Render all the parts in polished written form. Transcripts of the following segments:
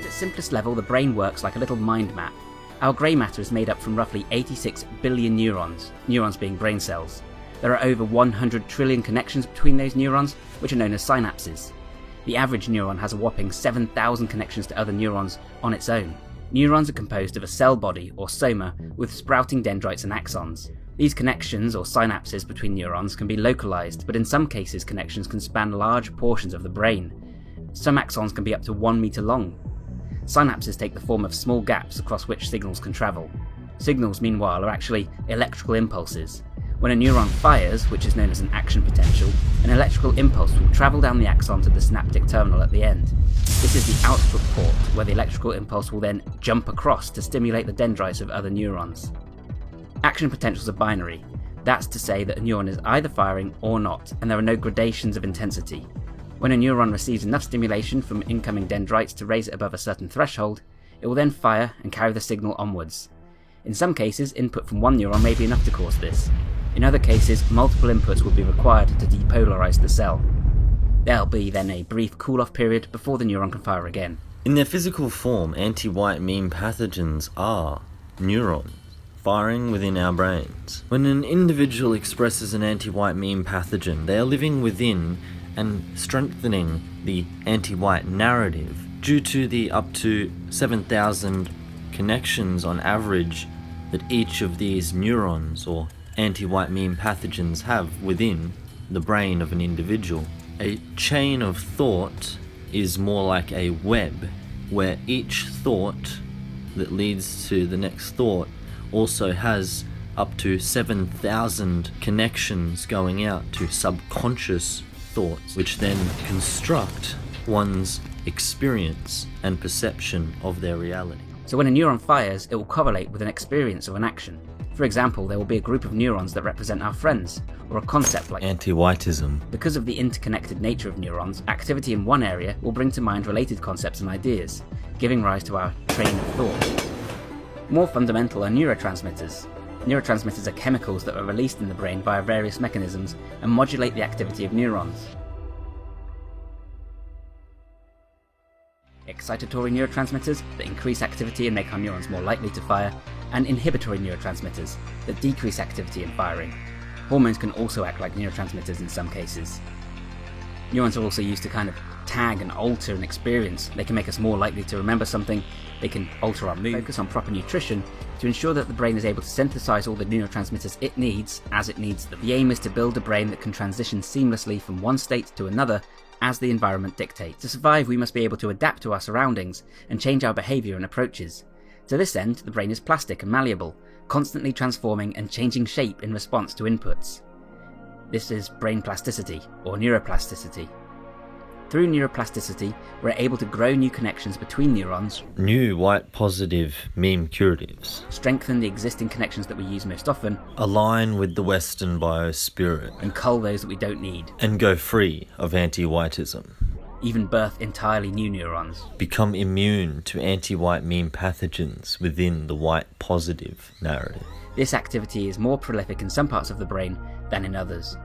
its simplest level, the brain works like a little mind map. Our grey matter is made up from roughly 86 billion neurons being brain cells. There are over 100 trillion connections between those neurons, which are known as synapses. The average neuron has a whopping 7,000 connections to other neurons on its own. Neurons are composed of a cell body, or soma, with sprouting dendrites and axons. These connections, or synapses between neurons, can be localized, but in some cases connections can span large portions of the brain. Some axons can be up to 1 meter long. Synapses take the form of small gaps across which signals can travel. Signals, meanwhile, are actually electrical impulses. When a neuron fires, which is known as an action potential, an electrical impulse will travel down the axon to the synaptic terminal at the end. This is the output port, where the electrical impulse will then jump across to stimulate the dendrites of other neurons. Action potentials are binary. That's to say that a neuron is either firing or not, and there are no gradations of intensity. When a neuron receives enough stimulation from incoming dendrites to raise it above a certain threshold, it will then fire and carry the signal onwards. In some cases, input from one neuron may be enough to cause this. In other cases, multiple inputs will be required to depolarize the cell. There'll be then a brief cool-off period before the neuron can fire again. In their physical form, anti-white mean pathogens are neurons firing within our brains. When an individual expresses an anti-white mean pathogen, they are living within and strengthening the anti-white narrative due to the up to 7,000 connections on average that each of these neurons or anti-white mean pathogens have within the brain of an individual. A chain of thought is more like a web, where each thought that leads to the next thought also has up to 7,000 connections going out to subconscious thoughts, which then construct one's experience and perception of their reality. So when a neuron fires, it will correlate with an experience of an action. For example, there will be a group of neurons that represent our friends, or a concept like anti-whiteism. Because of the interconnected nature of neurons, activity in one area will bring to mind related concepts and ideas, giving rise to our train of thought. More fundamental are neurotransmitters. Neurotransmitters are chemicals that are released in the brain via various mechanisms and modulate the activity of neurons. Excitatory neurotransmitters that increase activity and make our neurons more likely to fire, and inhibitory neurotransmitters that decrease activity and firing. Hormones can also act like neurotransmitters in some cases. Neurons are also used to kind of tag and alter an experience. They can make us more likely to remember something, they can alter our mood, focus on proper nutrition to ensure that the brain is able to synthesize all the neurotransmitters it needs as it needs them. The aim is to build a brain that can transition seamlessly from one state to another as the environment dictates. To survive, we must be able to adapt to our surroundings and change our behaviour and approaches. To this end, the brain is plastic and malleable, constantly transforming and changing shape in response to inputs. This is brain plasticity, or neuroplasticity. Through neuroplasticity, we're able to grow new connections between neurons, new white positive meme curatives, strengthen the existing connections that we use most often, align with the Western biospirit, and cull those that we don't need, and go free of anti-whiteism. Even birth entirely new neurons. Become immune to anti-white meme pathogens within the white positive narrative. This activity is more prolific in some parts of the brain than in others.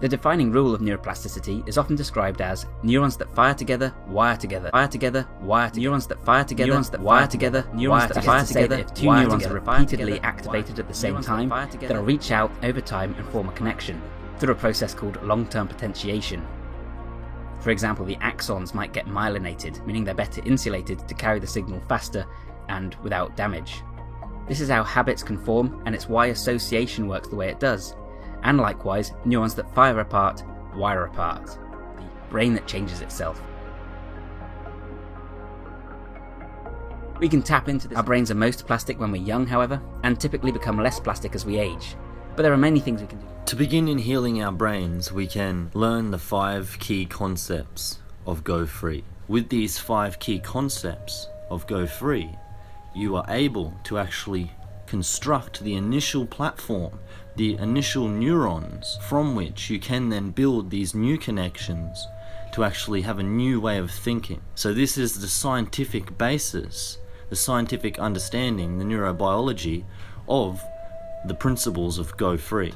The defining rule of neuroplasticity is often described as neurons that fire together, wire together, fire together, wire together, neurons that fire together, neurons that wire together, neurons that fire together. If two neurons are repeatedly activated at the same time, they'll reach out over time and form a connection through a process called long-term potentiation. For example, the axons might get myelinated, meaning they're better insulated to carry the signal faster and without damage. This is how habits can form, and it's why association works the way it does. And likewise, neurons that fire apart, wire apart. The brain that changes itself. We can tap into this. Our brains are most plastic when we're young, however, and typically become less plastic as we age. But there are many things we can do. To begin in healing our brains, we can learn the 5 key concepts of Go Free. With these 5 key concepts of Go Free, you are able to actually construct the initial platform, the initial neurons from which you can then build these new connections to actually have a new way of thinking. So this is the scientific basis, the scientific understanding, the neurobiology of the principles of Go Free.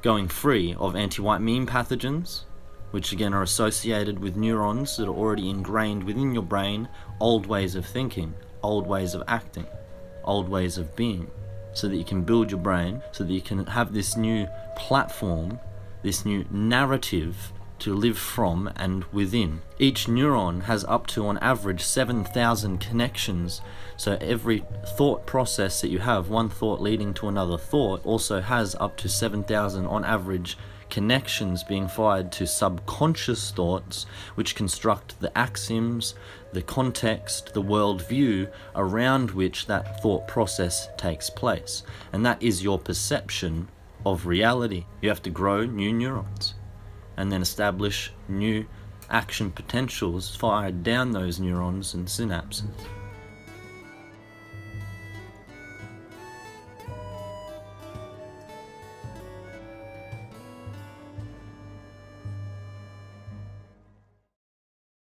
Going free of anti-white meme pathogens, which again are associated with neurons that are already ingrained within your brain, old ways of thinking, old ways of acting, old ways of being, so that you can build your brain, so that you can have this new platform, this new narrative to live from and within. Each neuron has up to, on average, 7,000 connections, so every thought process that you have, one thought leading to another thought, also has up to 7,000 on average connections being fired to subconscious thoughts, which construct the axioms, the context, the worldview around which that thought process takes place. And that is your perception of reality. You have to grow new neurons and then establish new action potentials fired down those neurons and synapses.